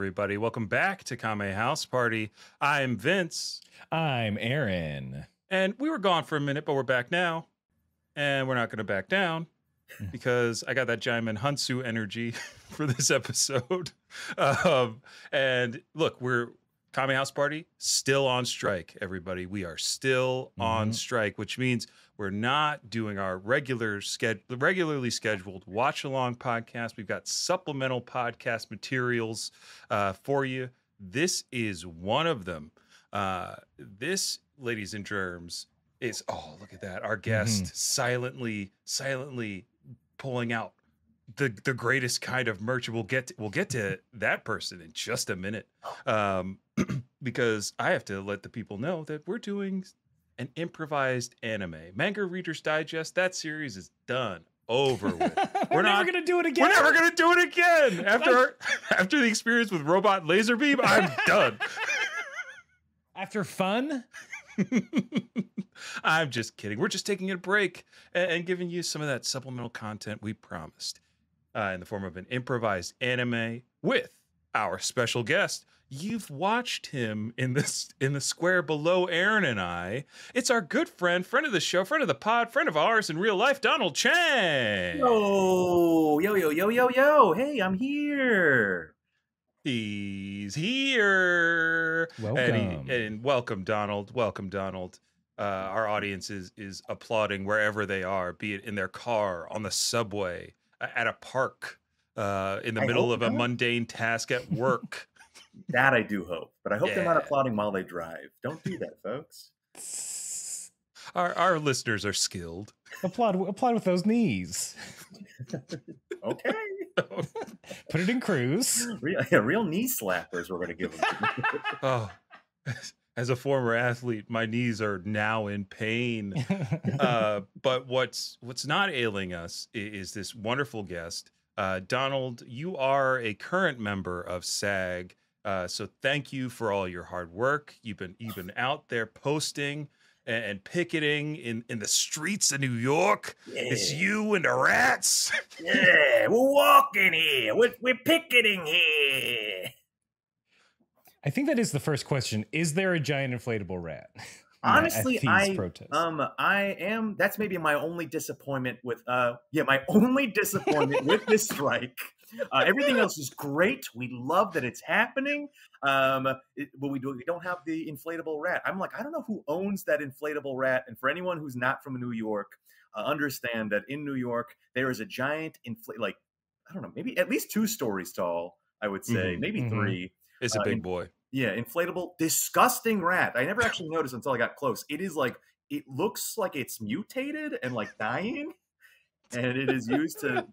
everybody. Welcome back to Kame House Party. I'm Vince. I'm Aaron. And we were gone for a minute, but we're back now. And we're not going to back down because I got that Jaimin Hunsu energy for this episode. And look, we're Kame House Party still on strike, everybody. We are still on strike, which means we're not doing our regularly scheduled watch along podcast. We've got supplemental podcast materials for you. This is one of them. This, ladies and germs, is look at that. Our guest silently pulling out the greatest kind of merch. We'll get to that person in just a minute. Because I have to let the people know that we're doing an improvised anime. Manga Reader's Digest, that series is done. Over with. We're never going to do it again. We're never going to do it again. After the experience with Robot Laser Beam, I'm done. After fun? I'm just kidding. We're just taking a break and giving you some of that supplemental content we promised in the form of an improvised anime with our special guest. You've watched him in the square below Aaron and I. It's our good friend of the show, friend of the pod, friend of ours in real life, Donald Chang. Yo. Hey, I'm here. He's here. Welcome. And welcome, Donald. Welcome, Donald. Our audience is applauding wherever they are, be it in their car, on the subway, at a park, in the middle of a mundane task at work. That I do hope, but I hope they're not applauding while they drive. Don't do that, folks. Our listeners are skilled. Applaud with those knees. Okay. Put it in cruise. Real knee slappers we're going to give them. As a former athlete, my knees are now in pain. But what's not ailing us is this wonderful guest. Donald, you are a current member of SAG. So thank you for all your hard work. You've been out there posting and picketing in the streets of New York. Yeah. It's you and the rats. Yeah, we're walking here. We're picketing here. I think that is the first question. Is there a giant inflatable rat? Honestly, I am. That's maybe my only disappointment with this strike. Everything else is great. We love that it's happening. But we don't have the inflatable rat. I'm like, I don't know who owns that inflatable rat. And for anyone who's not from New York, understand that in New York there is a giant I don't know, maybe at least 2 stories tall. I would say maybe 3. It's a big boy. Yeah, inflatable, disgusting rat. I never actually noticed until I got close. It is like, it looks like it's mutated and like dying. And it is used to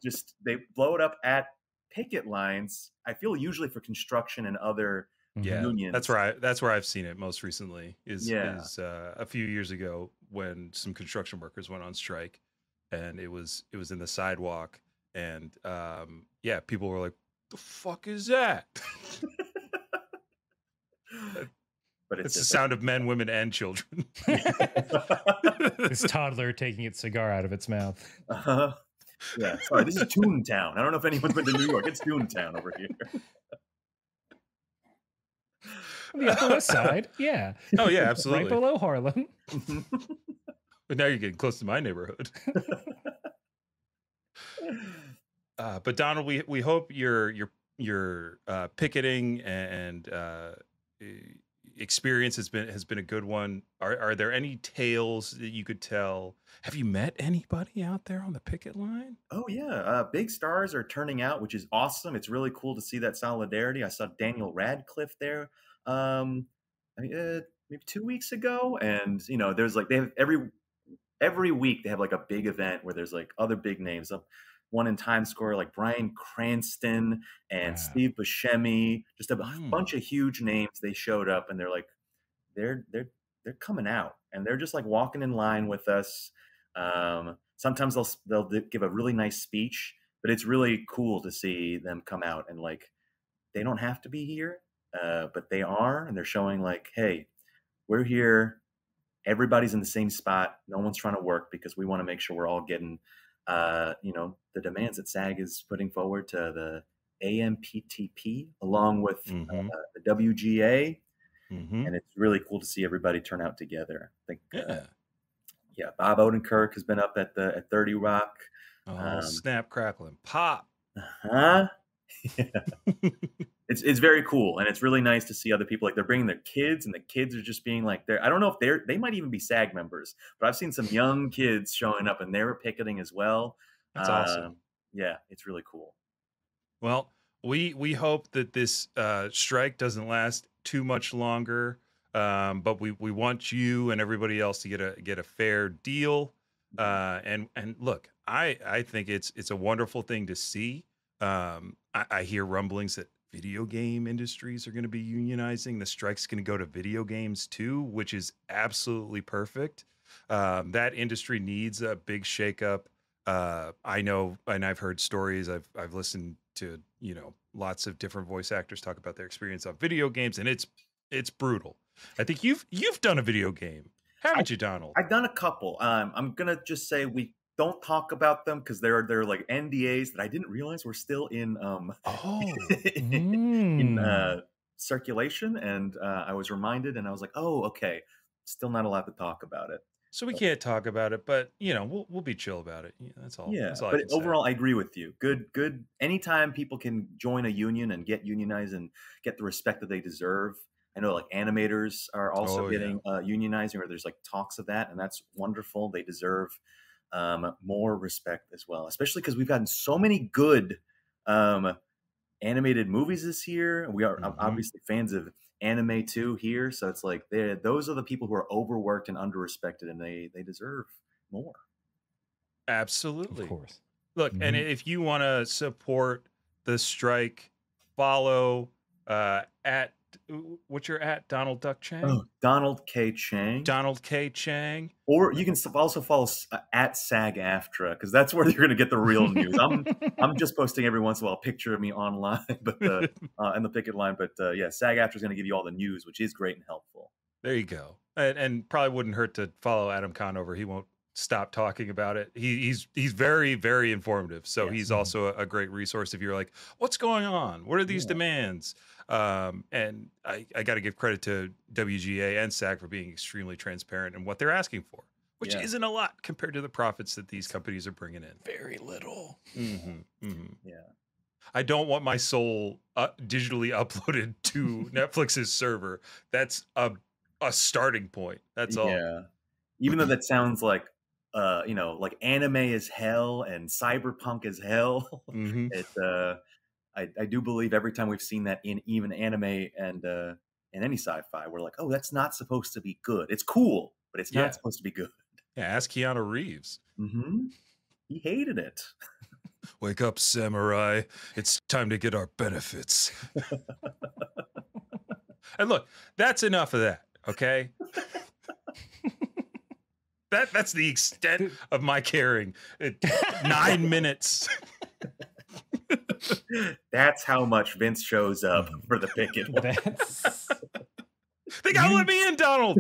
they blow it up at picket lines. I feel usually for construction and other unions. That's where I've seen it most recently is a few years ago when some construction workers went on strike and it was in the sidewalk and people were like, the fuck is that? But it's the sound of men, women, and children. This toddler taking its cigar out of its mouth. Yeah, sorry, this is Toontown. I don't know if anyone's been to New York. It's Toontown over here. On the Upper West Side, yeah. Oh, yeah, absolutely. Right below Harlem. But now you're getting close to my neighborhood. But Donald, we hope your picketing and experience has been a good one. Are there any tales that you could tell? Have you met anybody out there on the picket line? Oh yeah, big stars are turning out, which is awesome. It's really cool to see that solidarity. I saw Daniel Radcliffe there, maybe 2 weeks ago, and there's they have every week they have like a big event where there's like other big names. One in Times Square, like Bryan Cranston and Steve Buscemi, just a bunch of huge names. They showed up and they're like, they're coming out and they're just like walking in line with us. Sometimes they'll give a really nice speech, but it's really cool to see them come out and like, they don't have to be here, but they are, and they're showing like, hey, we're here. Everybody's in the same spot. No one's trying to work because we want to make sure we're all getting the demands that SAG is putting forward to the AMPTP, along with Mm-hmm. the WGA, Mm-hmm. and it's really cool to see everybody turn out together. I think, Yeah. yeah, Bob Odenkirk has been up at 30 Rock. Oh, snap, crackle, and pop. Huh? It's very cool, and it's really nice to see other people, like, they're bringing their kids, and the kids are just being like, I don't know if they might even be SAG members, but I've seen some young kids showing up, and they were picketing as well. That's awesome. Yeah, it's really cool. Well, we hope that this strike doesn't last too much longer, but we want you and everybody else to get a fair deal. And look, I think it's a wonderful thing to see. I hear rumblings that video game industries are going to be unionizing. The strike's going to go to video games too, which is absolutely perfect. That industry needs a big shakeup. I know, and I've heard stories. I've listened to lots of different voice actors talk about their experience on video games, and it's brutal. I think you've done a video game, haven't you, Donald? I've done a couple. I'm gonna just say we don't talk about them because they're like NDAs that I didn't realize were still in in circulation, and I was reminded, and I was like, oh, okay, still not allowed to talk about it. So we can't talk about it, but we'll be chill about it. Yeah, that's all. Yeah, That's all I but can say. overall, I agree with you. Good. Anytime people can join a union and get unionized and get the respect that they deserve. I know, like, animators are also getting unionizing, or there's like talks of that, and that's wonderful. They deserve more respect as well, especially because we've gotten so many good animated movies this year. We are obviously fans of anime too here, so it's like those are the people who are overworked and underrespected, and they deserve more. Absolutely. Of course. Look, and if you want to support the strike, follow at what's your at Donald Duck Chang? Oh, Donald K. Chang. Donald K. Chang. Or you can also follow at SAG-AFTRA, because that's where you're going to get the real news. I'm just posting every once in a while a picture of me online, but in the picket line. But yeah, SAG-AFTRA is going to give you all the news, which is great and helpful. There you go. And probably wouldn't hurt to follow Adam Conover. He won't stop talking about it. He's very, very informative. So he's also a great resource if you're like, what's going on? What are these demands? And I got to give credit to WGA and SAG for being extremely transparent in what they're asking for, which isn't a lot compared to the profits that these companies are bringing in. Very little. Yeah. I don't want my soul digitally uploaded to Netflix's server. That's a starting point. That's all. Yeah. Even though that sounds like, like anime is hell and cyberpunk is hell. I do believe every time we've seen that in even anime and in any sci-fi, we're like, oh, that's not supposed to be good. It's cool, but it's not supposed to be good. Yeah, ask Keanu Reeves. He hated it. Wake up, samurai. It's time to get our benefits. And look, that's enough of that, okay? That's the extent of my caring. 9 minutes. That's how much Vince shows up for the picket. They gotta let me in, Donald.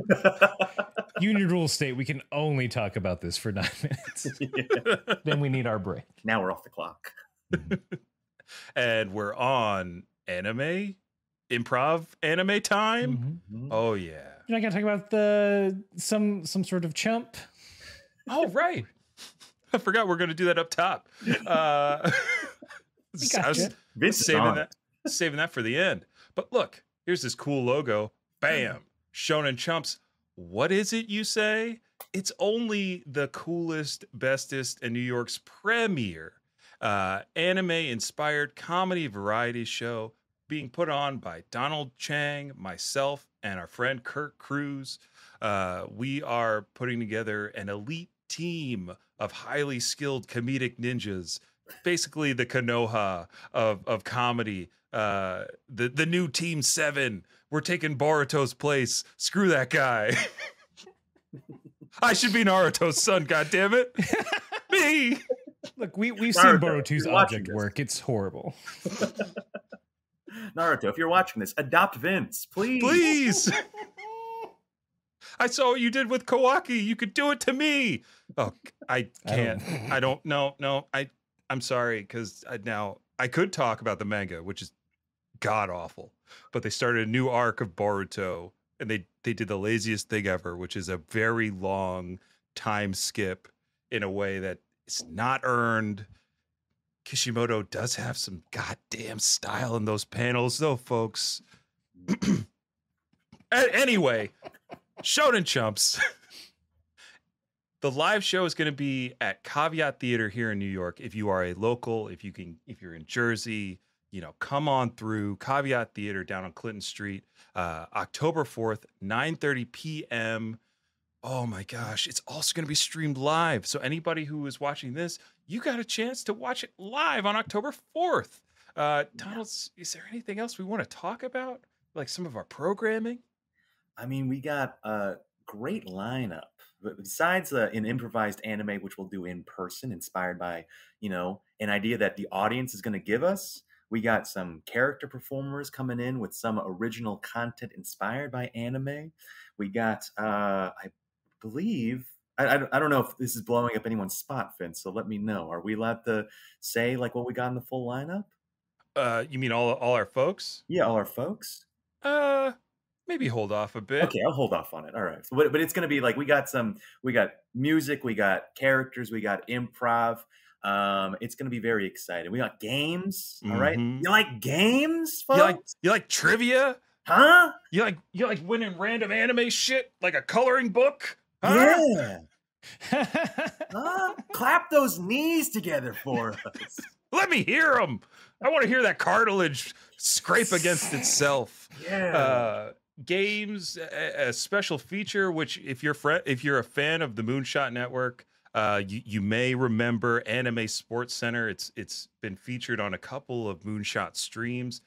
Union rules state we can only talk about this for 9 minutes. Then we need our break. Now we're off the clock. And we're on improv anime time. Oh yeah. You're not gonna talk about some sort of chump. Oh right. I forgot we're gonna do that up top. I was saving that for the end. But look, here's this cool logo. Bam. Shonen Chumps. What is it, you say? It's only the coolest, bestest, and New York's premier anime-inspired comedy variety show being put on by Donald Chang, myself, and our friend Kurt Cruz. We are putting together an elite team of highly skilled comedic ninjas, basically the Konoha of comedy. The new Team 7. We're taking Boruto's place. Screw that guy. I should be Naruto's son, goddammit. Me. Look, we've seen Boruto's object work. It's horrible. Naruto, if you're watching this, adopt Vince, please. Please. I saw what you did with Kawaki. You could do it to me. Oh, I can't. I don't know. No, I'm sorry, because now I could talk about the manga, which is god awful, but they started a new arc of Boruto, and they did the laziest thing ever, which is a very long time skip in a way that it's not earned. Kishimoto does have some goddamn style in those panels, though, folks. Anyway, Shonen Chumps. The live show is going to be at Caveat Theater here in New York. If you are a local, if you're in Jersey, come on through Caveat Theater down on Clinton Street, October 4th, 9:30 p.m. Oh my gosh, it's also going to be streamed live. So anybody who is watching this, you got a chance to watch it live on October 4th. Donald, is there anything else we want to talk about? Like some of our programming? I mean, we got a great lineup. But besides an improvised anime, which we'll do in person, inspired by, an idea that the audience is going to give us, we got some character performers coming in with some original content inspired by anime. We got, I believe, I don't know if this is blowing up anyone's spot, Vince, so let me know. Are we allowed to say like what we got in the full lineup? You mean all our folks? Yeah, all our folks. Maybe hold off a bit. Okay, I'll hold off on it. All right. So, but it's going to be like we got music, we got characters, we got improv. It's going to be very exciting. We got games. All right. You like games, folks? You like trivia? Huh? You like winning random anime shit like a coloring book? Huh? Yeah. Clap those knees together for us. Let me hear them. I want to hear that cartilage scrape against itself. Yeah. Games, a special feature, which if you're a fan of the Moonshot Network, you may remember Anime Sports Center. It's been featured on a couple of Moonshot streams.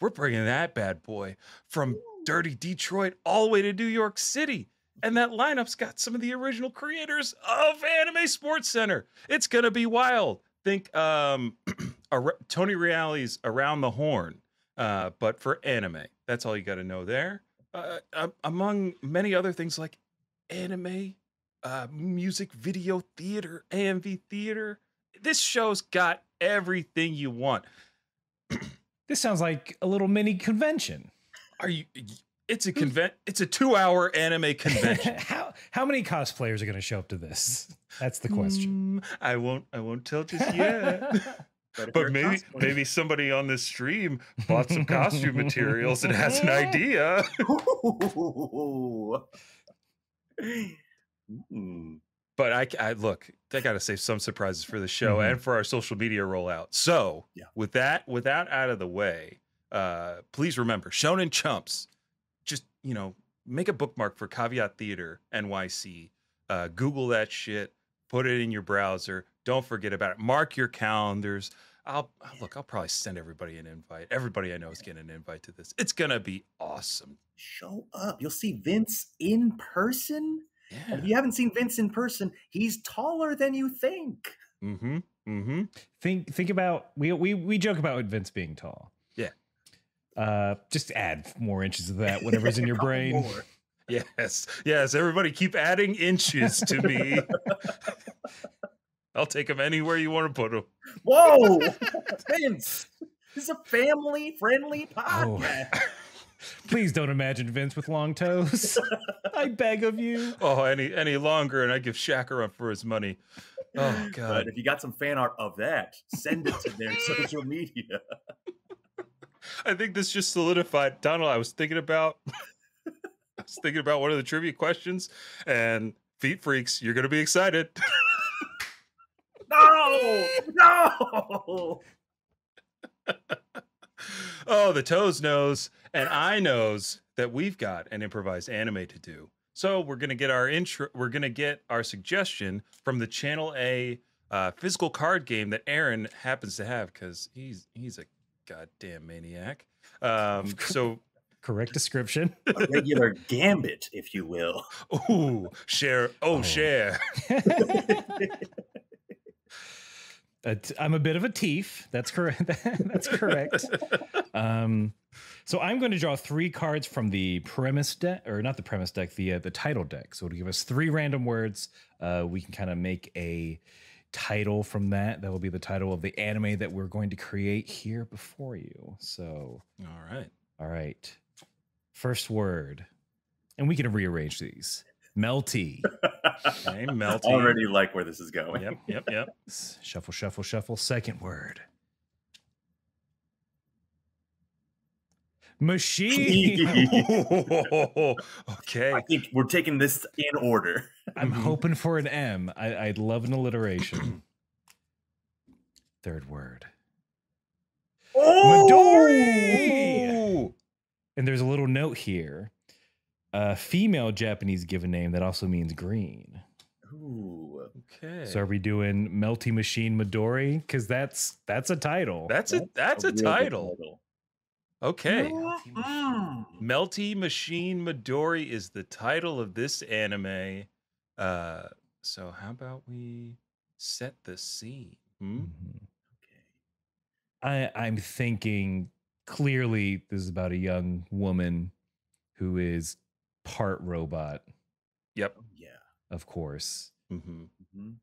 We're bringing that bad boy from dirty Detroit all the way to New York City. And that lineup's got some of the original creators of Anime Sports Center. It's going to be wild. Think Tony Reali's Around the Horn, but for anime. That's all you got to know there. Among many other things like anime, music, video theater, AMV theater. This show's got everything you want. This sounds like a little mini convention. It's a 2-hour anime convention. How many cosplayers are going to show up to this? That's the question. I won't tell just yet. But maybe somebody on this stream bought some costume materials and has an idea. But I look, they got to save some surprises for the show and for our social media rollout. So with that out of the way, please remember Shonen Chumps. Just make a bookmark for Caveat Theater NYC. Google that shit. Put it in your browser. Don't forget about it. Mark your calendars. I'll probably send everybody an invite. Everybody I know is getting an invite to this. It's gonna be awesome. Show up. You'll see Vince in person. Yeah. And if you haven't seen Vince in person, he's taller than you think. Think about we joke about Vince being tall. Yeah. Just add more inches of that, whatever's in your brain. More. Yes. Everybody keep adding inches to me. I'll take them anywhere you want to put them. Whoa, Vince! This is a family-friendly podcast. Oh. Please don't imagine Vince with long toes. I beg of you. Oh, any longer, and I give Shaq a run for his money. Oh God! But if you got some fan art of that, send it to their social media. I think this just solidified, Donald. I was thinking about one of the trivia questions, and Feet Freaks, you're gonna be excited. No! Oh, the Toes knows, and I knows that we've got an improvised anime to do. So we're gonna get our intro. We're gonna get our suggestion from the Channel A physical card game that Aaron happens to have because he's a goddamn maniac. So correct description. A regular gambit, if you will. Ooh, share. Oh, share. I'm a bit of a thief. That's correct. That's correct. So I'm going to draw 3 cards from the premise deck, or not the premise deck, the title deck. So it'll give us 3 random words. We can kind of make a title from that. That will be the title of the anime that we're going to create here before you. So, all right. First word, and we can rearrange these. Melty. Okay, Melty. Already like where this is going. Yep. Shuffle, shuffle, shuffle. Second word. Machine. Okay. I think we're taking this in order. I'm hoping for an M. I'd love an alliteration. Third word. Midori! And there's a little note here. Female Japanese given name that also means green. Ooh. Okay. So are we doing Melty Machine Midori? Because that's a title. That's a real good title. Okay. Mm. Melty Machine Midori is the title of this anime. So how about we set the scene? Mhm. I'm thinking clearly this is about a young woman who is part robot, Yep. Yeah. of course. Mm-hmm. Mhm.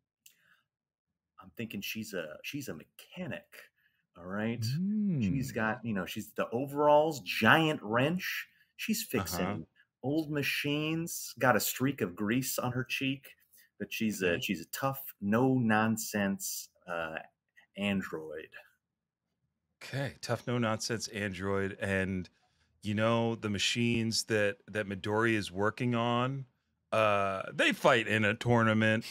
I'm thinking she's a mechanic. All right. She's got, she's the overalls, giant wrench. She's fixing old machines, got a streak of grease on her cheek, but she's a tough, no nonsense android. Okay. Tough, no nonsense android. And the machines that Midori is working on, they fight in a tournament.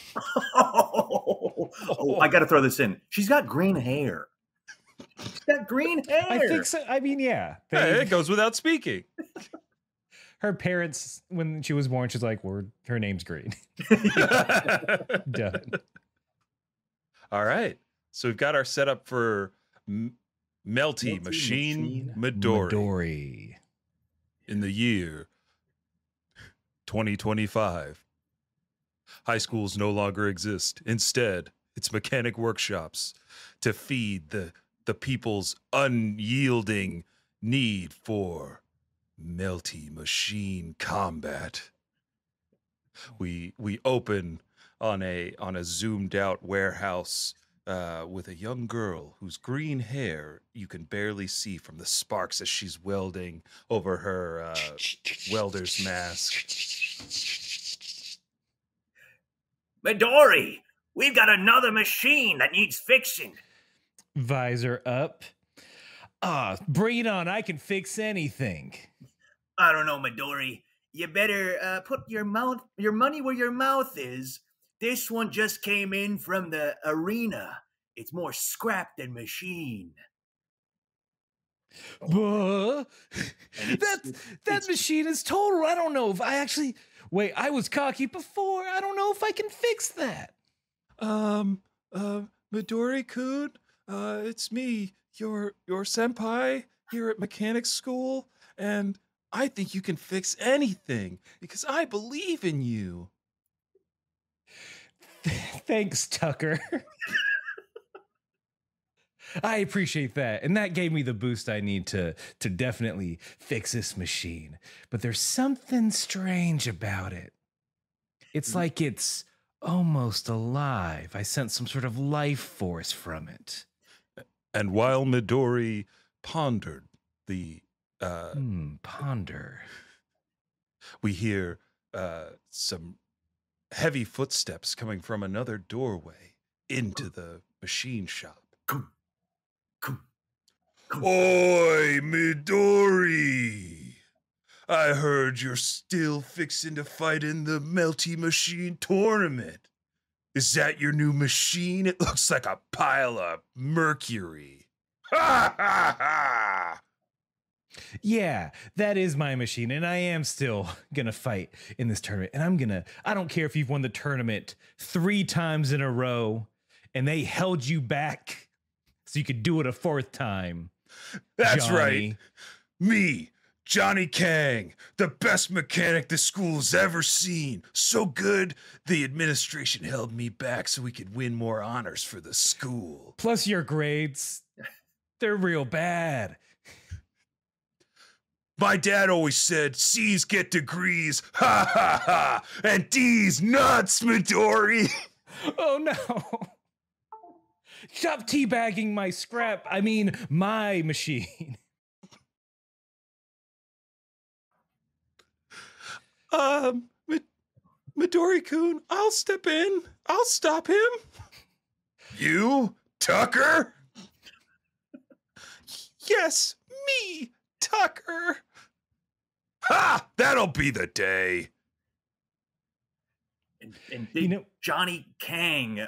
Oh, I got to throw this in. She's got green hair. She's got green hair. I think so. I mean, yeah. Hey, it goes without speaking. Her parents, when she was born, she's like, her name's Green. Done. All right. So we've got our setup for Melty Machine Midori in the year 2025. High schools no longer exist. Instead, it's mechanic workshops to feed the people's unyielding need for Melty Machine combat. We open on a zoomed out warehouse with a young girl whose green hair you can barely see from the sparks as she's welding over her welder's mask. Midori, we've got another machine that needs fixing. Visor up. Bring it on. I can fix anything. I don't know, Midori. You better put your money where your mouth is. This one just came in from the arena. It's more scrap than machine. That machine is total. I don't know if I actually... Wait, I was cocky before. I don't know if I can fix that. Midori-kun, it's me, your senpai here at mechanics school, and I think you can fix anything because I believe in you. Thanks, Tucker. I appreciate that. And that gave me the boost I need to definitely fix this machine. But there's something strange about it. It's like it's almost alive. I sense some sort of life force from it. And while Midori pondered the... ponder. We hear some heavy footsteps coming from another doorway into the machine shop. Oi, Midori! I heard you're still fixing to fight in the Melty Machine tournament. Is that your new machine? It looks like a pile of mercury. Ha ha ha! Yeah, that is my machine, and I am still gonna fight in this tournament. And I don't care if you've won the tournament 3 times in a row and they held you back so you could do it a 4th time. That's Johnny. right. Me, Johnny Kang, the best mechanic the school's ever seen. So good, the administration held me back so we could win more honors for the school. Plus your grades, they're real bad. My dad always said C's get degrees, ha ha ha, and D's nuts, Midori. Oh no. Stop teabagging my scrap. I mean, my machine. Midori-kun, I'll step in. I'll stop him. You, Tucker? Yes, me, Tucker. Ha! That'll be the day. And big Johnny Kang,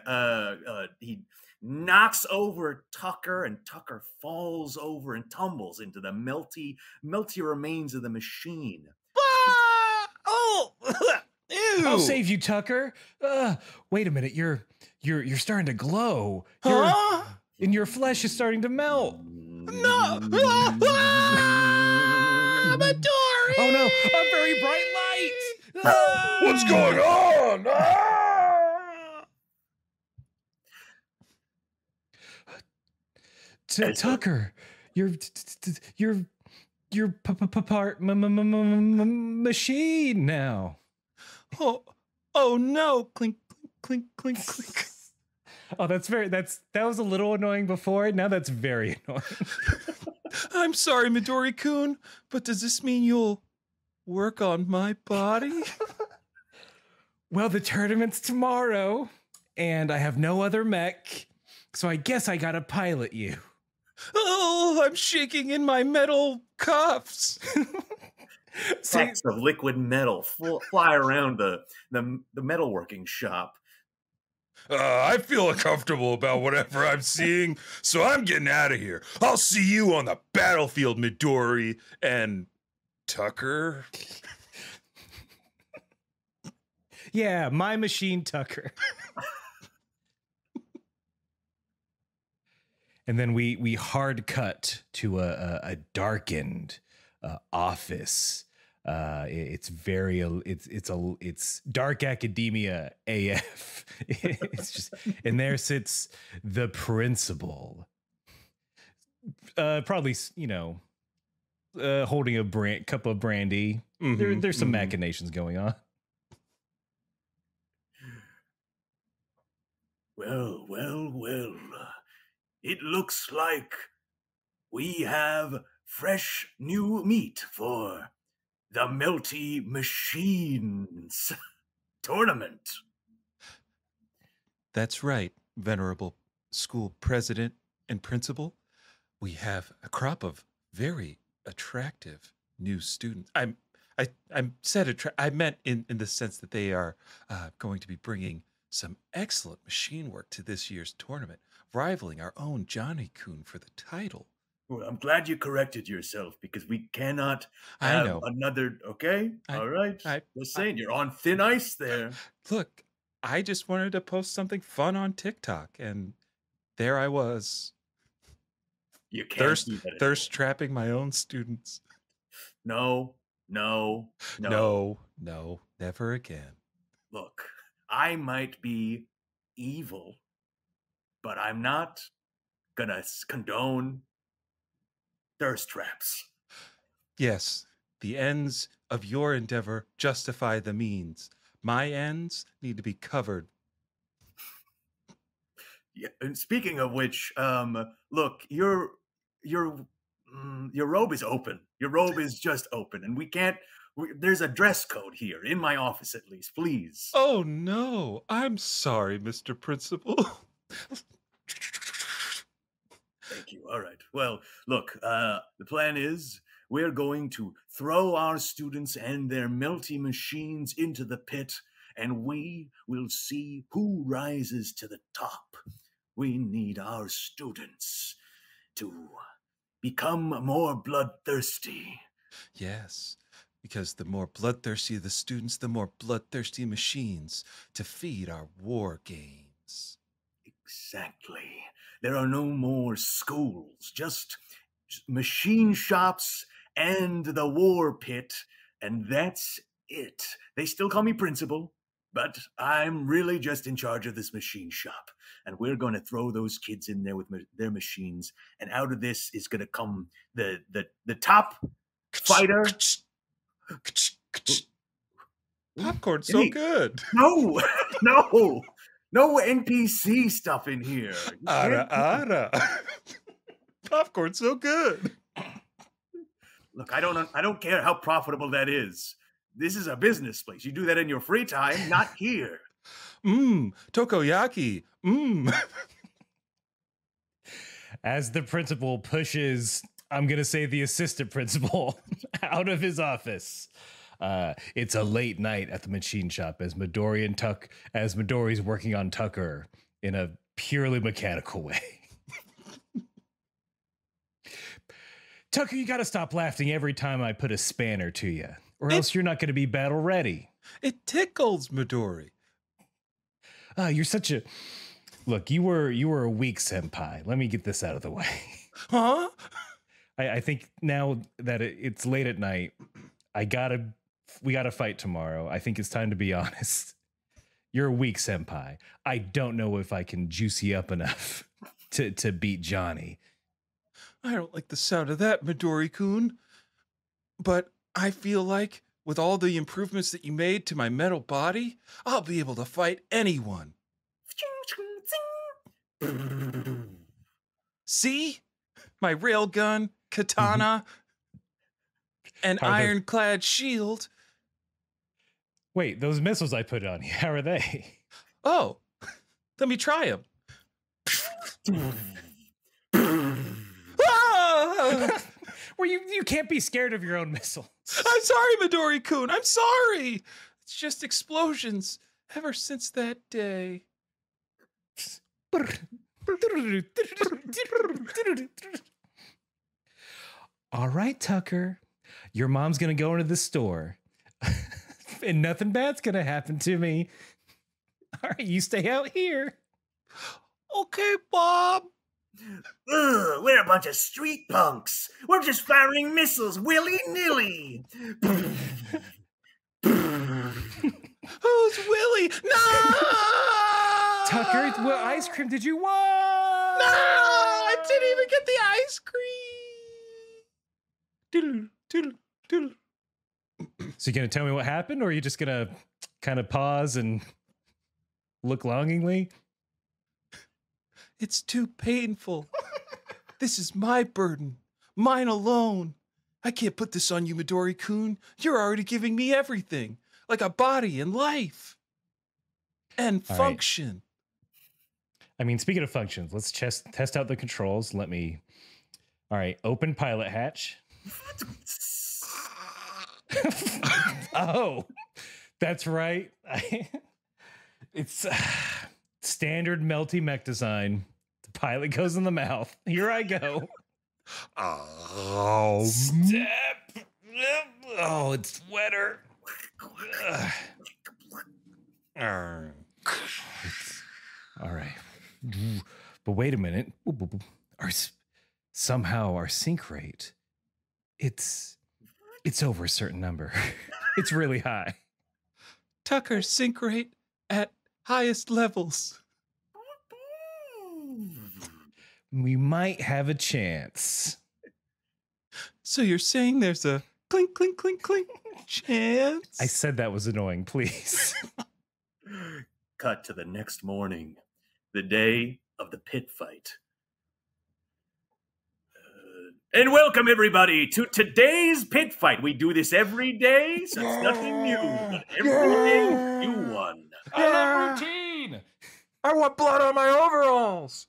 he knocks over Tucker, and Tucker falls over and tumbles into the melty remains of the machine. Oh, ew. I'll save you, Tucker. Wait a minute, you're starting to glow. Huh? And your flesh is starting to melt. No. Midori! Oh no, a very bright light. What's going on? Tucker, you're part machine now. Oh no! Clink, clink, clink, clink. Oh, that was a little annoying before. Now that's very annoying. I'm sorry, Midori-kun, but does this mean you'll work on my body? Well, the tournament's tomorrow, and I have no other mech, so I guess I gotta pilot you. Oh, I'm shaking in my metal cuffs. Sacks of liquid metal fly around the metalworking shop. I feel uncomfortable about whatever I'm seeing, so I'm getting out of here. I'll see you on the battlefield, Midori and Tucker. Yeah, my machine, Tucker. And then we hard cut to a darkened office. It's dark academia AF. It's just, and there sits the principal. Probably, holding a cup of brandy. Mm-hmm, There's some machinations going on. Well. It looks like we have fresh new meat for the Melty Machines tournament. That's right, venerable school president and principal. We have a crop of very attractive new students. I meant in the sense that they are going to be bringing some excellent machine work to this year's tournament, rivaling our own Johnny-kun for the title. Well, I'm glad you corrected yourself, because we cannot I have know. another. Okay, all right. Just saying, you're on thin ice there. Look, I just wanted to post something fun on TikTok, and there I was. You can't thirst trapping my own students. No, never again. Look, I might be evil, but I'm not gonna condone thirst traps. Yes, the ends of your endeavor justify the means. My ends need to be covered. Yeah, and speaking of which, look, your robe is open. Your robe is just open, and we can't. There's a dress code here in my office, at least. Please. Oh no, I'm sorry, Mr. Principal. Thank you. All right. Well, look, the plan is we're going to throw our students and their melty machines into the pit, and we will see who rises to the top. We need our students to become more bloodthirsty. Yes, because the more bloodthirsty the students, the more bloodthirsty machines to feed our war games. Exactly. There are no more schools, just machine shops and the war pit, and that's it. They still call me principal, but I'm really just in charge of this machine shop. And we're going to throw those kids in there with their machines, and out of this is going to come the top fighter. Popcorn's so good. No. No NPC stuff in here. You Ara can't- ara. Popcorn's so good. Look, I don't care how profitable that is. This is a business place. You do that in your free time, not here. Tokoyaki. As the principal pushes, I'm going to say the assistant principal, out of his office. It's a late night at the machine shop as Midori's working on Tucker in a purely mechanical way. Tucker, you got to stop laughing every time I put a spanner to you, or else you're not going to be battle ready. It tickles Midori. You're such a... Look, you were a weak senpai. Let me get this out of the way. Huh? I think now that it's late at night, we gotta fight tomorrow. I think it's time to be honest. You're a weak senpai. I don't know if I can juice you up enough to beat Johnny. I don't like the sound of that, Midori-kun. But I feel like with all the improvements that you made to my metal body, I'll be able to fight anyone. See? My railgun, katana, and Are those- ironclad shield. Wait, those missiles I put on you, how are they? Oh, let me try them. Well, you can't be scared of your own missiles. I'm sorry, Midori-kun. I'm sorry. It's just explosions ever since that day. All right, Tucker. Your mom's gonna go into the store. And nothing bad's gonna happen to me. All right, you stay out here. Okay, Bob. Ugh, we're a bunch of street punks. We're just firing missiles willy-nilly. Who's Willie? No! Tucker, what ice cream did you want? No! I didn't even get the ice cream. Doodle, doodle. So you gonna tell me what happened, or are you just gonna kind of pause and look longingly? It's too painful. This is my burden. Mine alone. I can't put this on you, Midori-kun. You're already giving me everything. Like a body and life. And All right. function. I mean, speaking of functions, let's test out the controls. All right, open pilot hatch. Oh, that's right. It's standard melty mech design. The pilot goes in the mouth. Here I go. Oh, Step. Oh, it's wetter. Ugh. All right. But wait a minute. Somehow our sync rate, it's over a certain number. It's really high. Tucker sync rate at highest levels. We might have a chance. So you're saying there's a clink, clink, clink, clink chance? I said that was annoying, please. Cut to the next morning, the day of the pit fight. And welcome, everybody, to today's pit fight. We do this every day, so it's nothing new. But every day, you won. I love routine. I want blood on my overalls.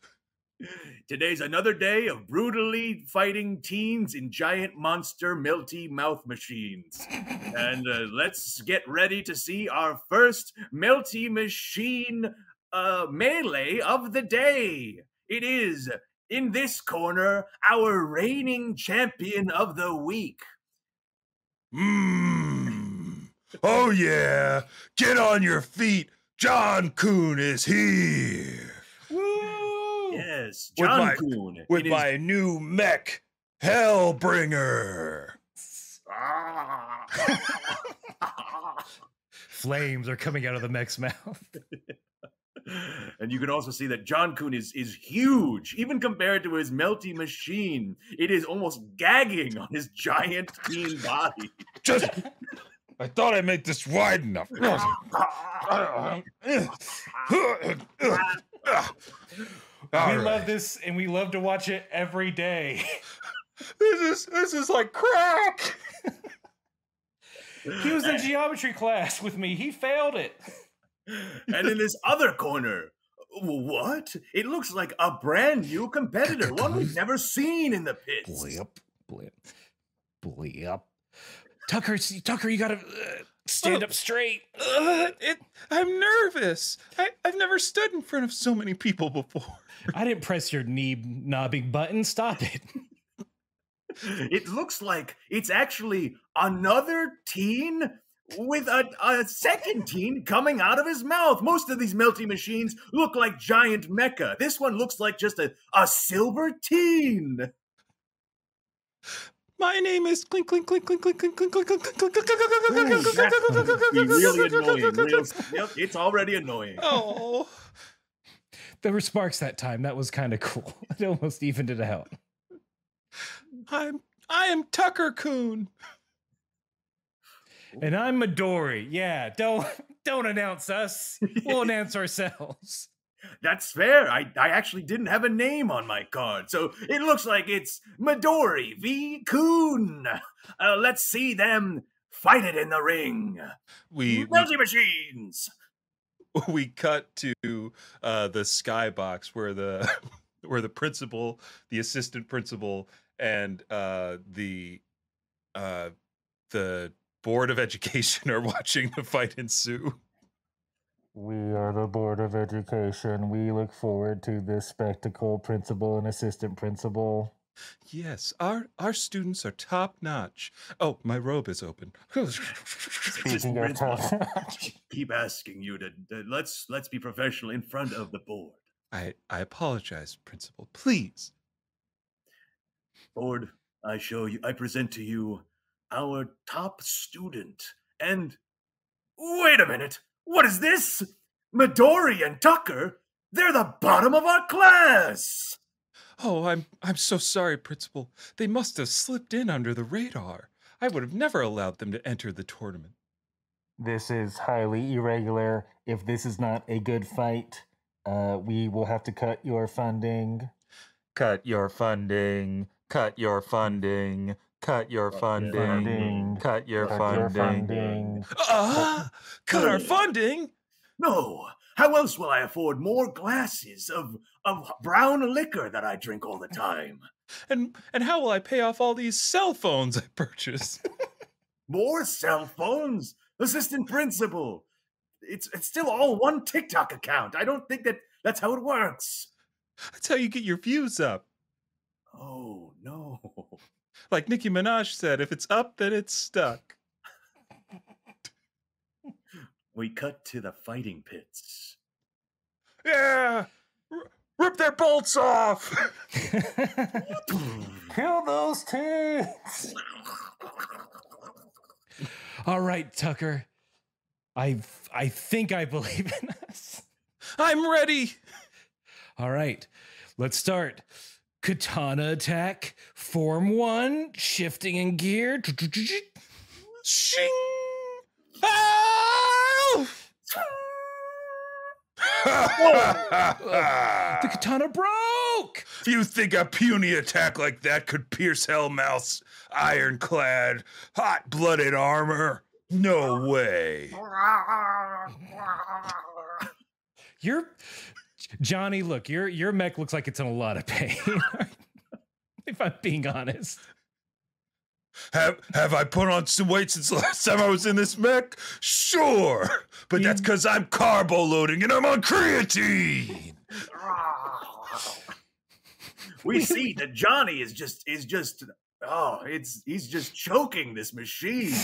Today's another day of brutally fighting teens in giant monster melty mouth machines. And let's get ready to see our first melty machine melee of the day. It is, in this corner, our reigning champion of the week. Oh yeah, get on your feet. John Kuhn is here. Woo! Yes, With John my- Kuhn. With It is- my new mech, Hellbringer. Flames are coming out of the mech's mouth. And you can also see that John Kuhn is huge, even compared to his melty machine. It is almost gagging on his giant teen body. Just I thought I made this wide enough. We love this, and we love to watch it every day. This is like crack. He was in geometry class with me. He failed it. And in this other corner, what? It looks like a brand new competitor, one we've never seen in the pits. Blip. Tucker, you gotta stand up straight. I'm nervous. I've never stood in front of so many people before. I didn't press your knee knobbing button. Stop it. It looks like it's actually another teen with a second teen coming out of his mouth. Most of these melty machines look like giant mecha. This one looks like just a silver teen. My name is Clink Clink Clink Clink Clink Clink Clink Clink Clink Clink Really annoying. Yep, it's already annoying. Oh, There were sparks that time. That was kind of cool. It almost evened it out. I am Tucker Coon. And I'm Midori. Yeah, don't announce us. We'll announce ourselves. That's fair. I actually didn't have a name on my card, so it looks like it's Midori v. Coon. Let's see them fight it in the ring. Melty machines. We cut to the skybox where the principal, the assistant principal, and the Board of Education are watching the fight ensue. We are the Board of Education. We look forward to this spectacle, principal and assistant principal. Yes, our students are top notch. Oh, my robe is open. Speaking of top, Keep asking you to let's be professional in front of the board. I apologize, principal. Please. Board, I present to you our top student. And wait a minute, what is this? Midori and Tucker? They're the bottom of our class. Oh, I'm so sorry, principal. They must have slipped in under the radar. I would have never allowed them to enter the tournament. this is highly irregular. If this is not a good fight, we will have to cut your funding. Cut your funding. Cut your funding. Cut your funding. Cut your funding. Cut our funding? No, how else will I afford more glasses of brown liquor that I drink all the time? And how will I pay off all these cell phones I purchased? More cell phones? Assistant principal. It's still all one TikTok account. I don't think that's how it works. That's how you get your views up. Oh, no. Like Nicki Minaj said, if it's up, then it's stuck. We cut to the fighting pits. Yeah! Rip their bolts off! Kill those teens! All right, Tucker. I think I believe in us. I'm ready! All right, let's start. Katana attack, form 1, shifting in gear. Shing! Ow! The katana broke! You think a puny attack like that could pierce Hellmouth's ironclad, hot-blooded armor? No way. Johnny, look, your mech looks like it's in a lot of pain. If I'm being honest. Have I put on some weight since the last time I was in this mech? Sure, but that's because I'm carbo loading and I'm on creatine. We see that Johnny is just he's just choking this machine.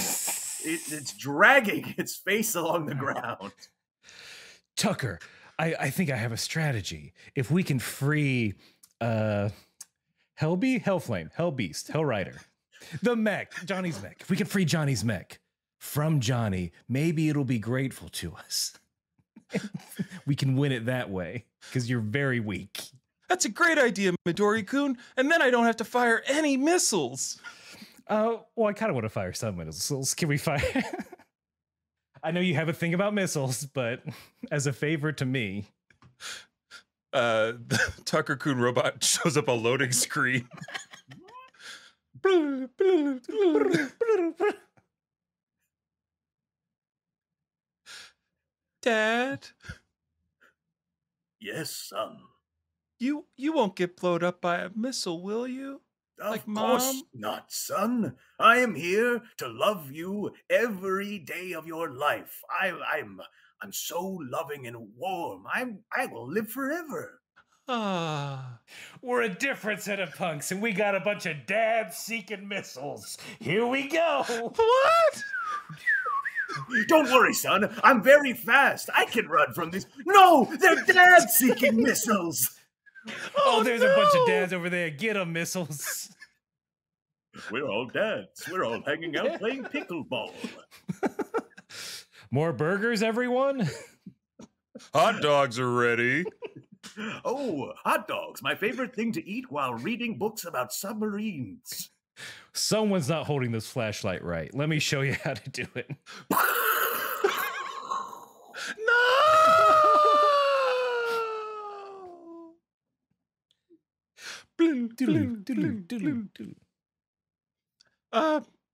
It's dragging its face along the ground. Tucker, I think I have a strategy. If we can free Hellbeast, Hellrider. The mech, Johnny's mech. If we can free Johnny's mech from Johnny, maybe it'll be grateful to us. We can win it that way, because you're very weak. That's a great idea, Midori-kun, and then I don't have to fire any missiles. Well, I kind of want to fire some missiles. Can we fire? I know you have a thing about missiles, but as a favor to me. The Tucker Coon robot shows up a loading screen. Dad, Yes, son. you won't get blown up by a missile, will you? Of Like course Mom? not, son. I am here to love you every day of your life. I'm so loving and warm. I will live forever. Ah. We're a different set of punks, and we got a bunch of dad-seeking missiles. Here we go. What? Don't worry, son. I'm very fast. I can run from this. No, they're dad-seeking missiles. Oh, there's a no! bunch of dads over there. Get them, missiles. We're all dads. We're all hanging out playing pickleball. More burgers, everyone? Hot dogs are ready. Oh, hot dogs. My favorite thing to eat while reading books about submarines. Someone's not holding this flashlight right. Let me show you how to do it.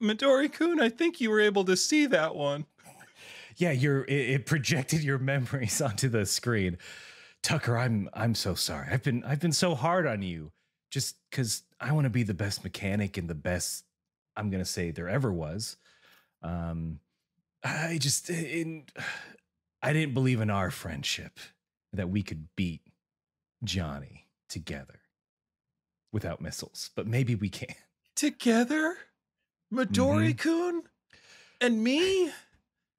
Midori-kun, I think you were able to see that one. Yeah, it projected your memories onto the screen. Tucker, I'm so sorry. I've been so hard on you just because I want to be the best mechanic and the best, I'm gonna say, there ever was. I didn't believe in our friendship, that we could beat Johnny together without missiles, but maybe we can. Together? Midori-kun? And me?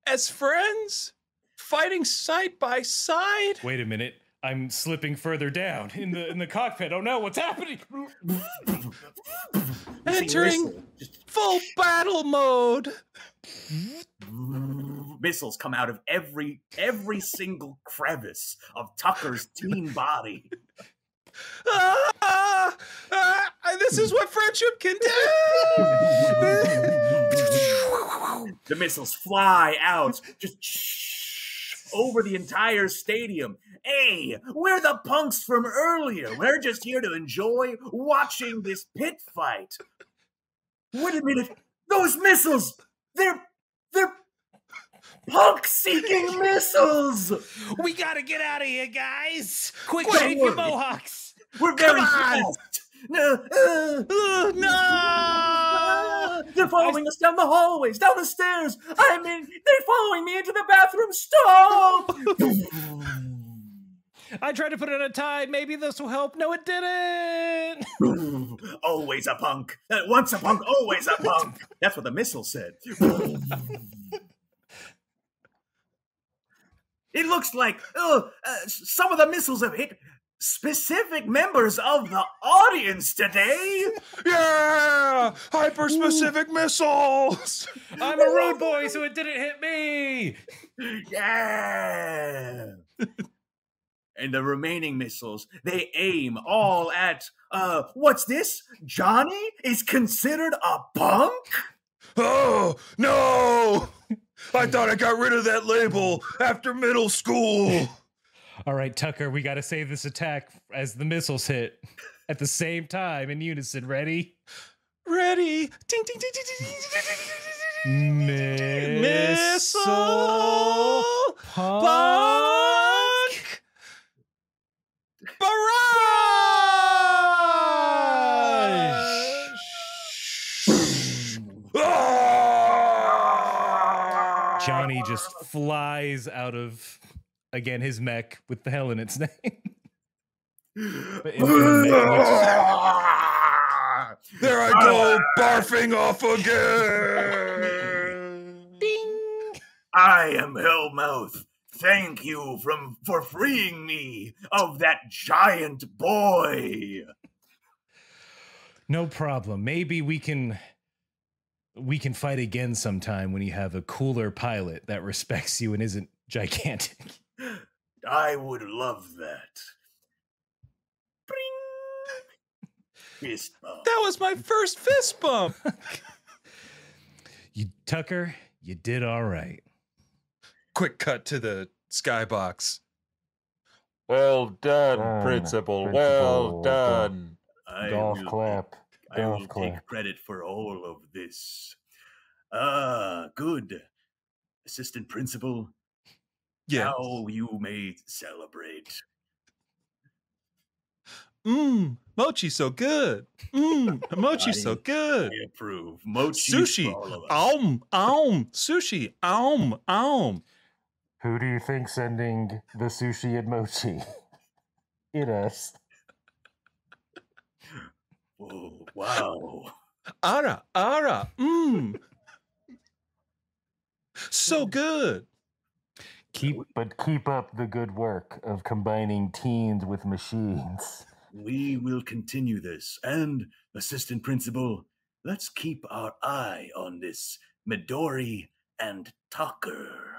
As friends? Fighting side by side? Wait a minute. I'm slipping further down in the cockpit. Oh no, what's happening? Entering full battle mode. Missiles come out of every single crevice of Tucker's teen body. This is what friendship can do. The missiles fly out, just over the entire stadium. Hey, we're the punks from earlier. We're just here to enjoy watching this pit fight. Wait a minute. Those missiles, they're punk-seeking missiles. We gotta get out of here, guys. Quick, Don't shave your worry. mohawks. We're very on. fast. No, No! they're following us down the hallways, down the stairs. I mean, they're following me into the bathroom. Stop! I tried to put it on a tie. Maybe this will help. No, it didn't. Always a punk. Once a punk, always a punk. That's what the missile said. It looks like some of the missiles have hit specific members of the audience today. Yeah! Hyper-specific missiles! I'm a rude boy, so it didn't hit me. Yeah. And the remaining missiles, they aim all at, what's this? Johnny is considered a punk? Oh, no! I thought I got rid of that label after middle school. All right, Tucker, we got to save this attack as the missiles hit at the same time in unison. Ready? Ready? Ding, ding, ding, ding, ding, ding, ding, ding. Missile Punk Barrage! Johnny just flies out of, again, his mech with the hell in its name. But in the mech, There I go, barfing off again. ding! I am Hellmouth. Thank you for freeing me of that giant boy. No problem. Maybe we can fight again sometime when you have a cooler pilot that respects you and isn't gigantic. I would love that. Fist bump. That was my first fist bump. You, Tucker, you did all right. Quick cut to the skybox. Well done, Done, Principal. Principal. Well done. I Golf will clap. I will Golf clap. take credit for all of this. Good. Assistant Principal, Yeah. now you may celebrate. Mochi so good. Mochi so good. I approve. Mochi Sushi. for all of us. Sushi. Who do you think sending the sushi and mochi? It us. Oh, wow. Ara. So good. But keep up the good work of combining teens with machines. We will continue this. And, Assistant Principal, let's keep our eye on this Midori and Tucker.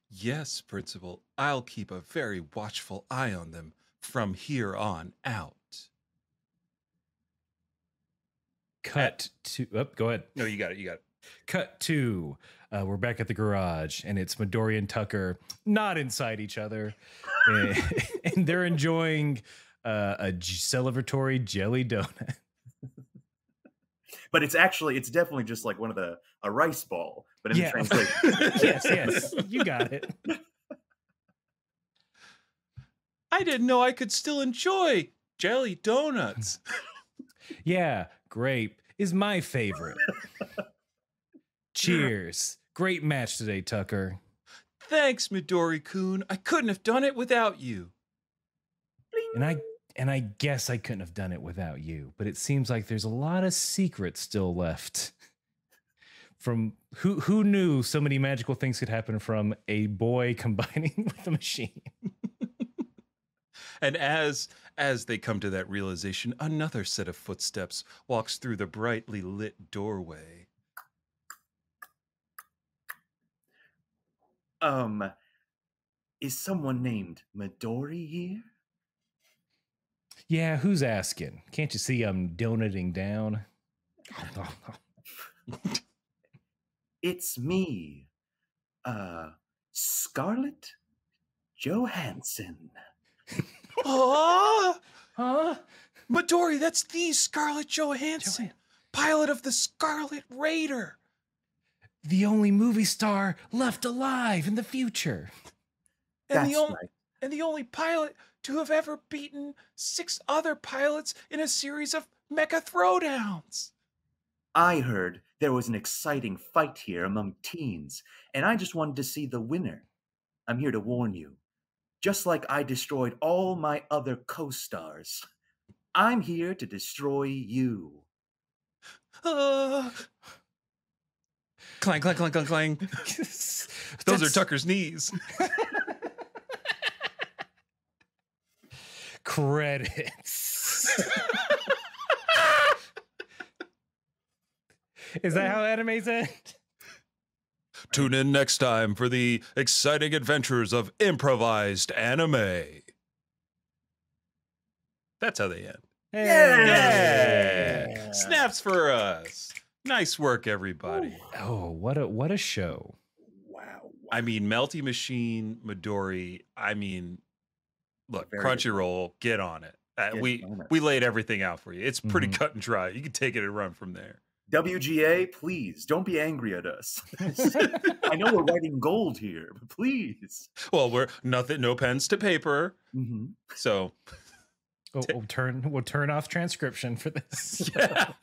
Yes, Principal. I'll keep a very watchful eye on them from here on out. Cut to. Oh, go ahead. No, you got it. Cut to. We're back at the garage, and it's Midori and Tucker not inside each other, and they're enjoying a celebratory jelly donut. But it's definitely just like a rice ball, but in Yeah. the translation. Yes, you got it. I didn't know I could still enjoy jelly donuts. Yeah, grape is my favorite. Cheers. Great match today, Tucker. Thanks, Midori-kun. I couldn't have done it without you. And I guess I couldn't have done it without you, but it seems like there's a lot of secrets still left. From who knew so many magical things could happen from a boy combining with a machine. And as they come to that realization, another set of footsteps walks through the brightly lit doorway. Is someone named Midori here? Yeah, who's asking? Can't you see I'm donating down? It's me, Scarlett Johansson. Oh, Huh? Midori, that's the Scarlett Johansson, pilot of the Scarlet Raider. The only movie star left alive in the future. And That's right. and the only pilot to have ever beaten 6 other pilots in a series of mecha throwdowns. I heard there was an exciting fight here among teens, and I just wanted to see the winner. I'm here to warn you. Just like I destroyed all my other co-stars, I'm here to destroy you. Clang, clang, clang, clang, clang. Those are Tucker's knees. Credits. Is that how animes end? Tune in next time for the exciting adventures of improvised anime. That's how they end. Yeah. Snaps for us. Nice work, everybody. Oh, what a show. Wow. I mean, Melty Machine, Midori. I mean, look, Very Crunchyroll, get on it. Get We on it. we laid everything out for you. It's pretty Mhm. cut and dry. You can take it and run from there. WGA, please don't be angry at us. I know we're writing gold here, but please. Well, we're nothing, no pens to paper. Mhm. So Oh, we'll turn off transcription for this. yeah.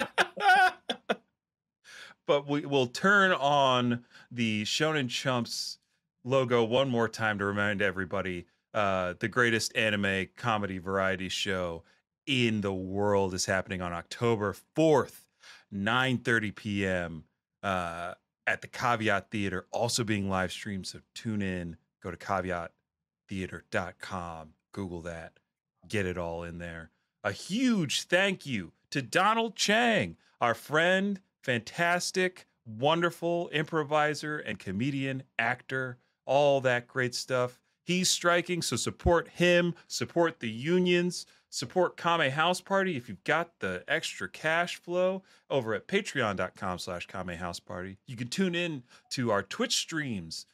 But we will turn on the Shonen Chumps logo one more time to remind everybody the greatest anime comedy variety show in the world is happening on October 4th, 9:30 p.m. At the Caveat Theater, also being live streamed. So tune in, go to caveattheater.com, Google that, get it all in there. A huge thank you to Donald Chang, our friend, fantastic, wonderful improviser and comedian, actor, all that great stuff. He's striking, so support him, support the unions, support Kame House Party if you've got the extra cash flow over at patreon.com/Kame House Party. You can tune in to our Twitch streams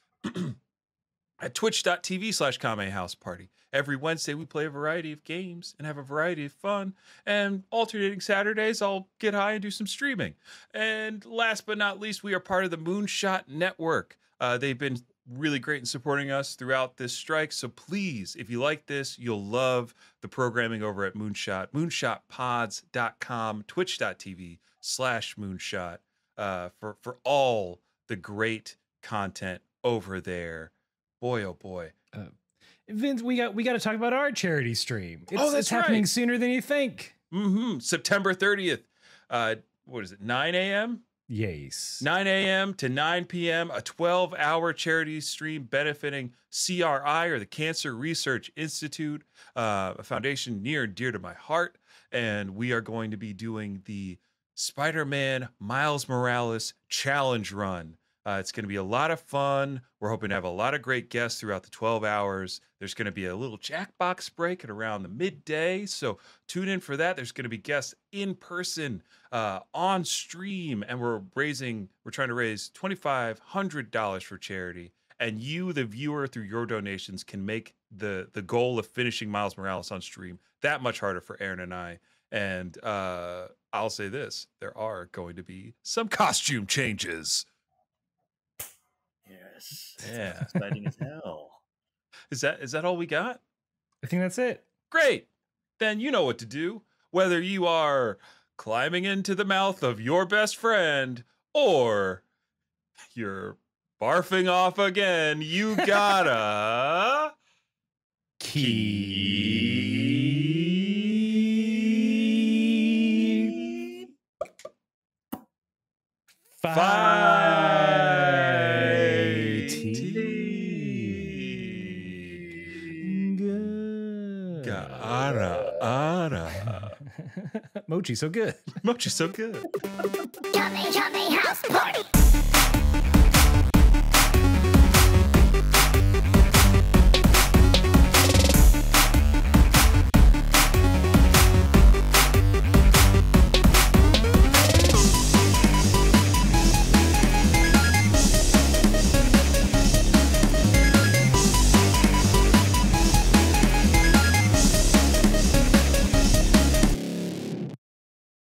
at twitch.tv/Kame House Party. Every Wednesday, we play a variety of games and have a variety of fun. And alternating Saturdays, I'll get high and do some streaming. And last but not least, we are part of the Moonshot Network. They've been really great in supporting us throughout this strike. So please, if you like this, you'll love the programming over at Moonshot. Moonshotpods.com, twitch.tv/Moonshot for all the great content over there. Boy, oh boy. Vince, we got to talk about our charity stream. That's happening right. sooner than you think. September 30th. What is it? 9 a.m. Yes. 9 a.m. to 9 p.m. A 12-hour charity stream benefiting CRI, or the Cancer Research Institute, a foundation near and dear to my heart. And we are going to be doing the Spider-Man Miles Morales Challenge Run. It's going to be a lot of fun. We're hoping to have a lot of great guests throughout the 12 hours. There's going to be a little Jackbox break at around the midday, so tune in for that. There's going to be guests in person on stream, and we're trying to raise $2,500 for charity. And you, the viewer, through your donations, can make the goal of finishing Miles Morales on stream that much harder for Aaron and I. And I'll say this: there are going to be some costume changes. Yes. Yeah. It's exciting as hell. Is that all we got? I think that's it. Great. Then you know what to do. Whether you are climbing into the mouth of your best friend or you're barfing off again, you gotta keep fighting. Gotta. Mochi, so good. Mochi's so good. Kame House Party.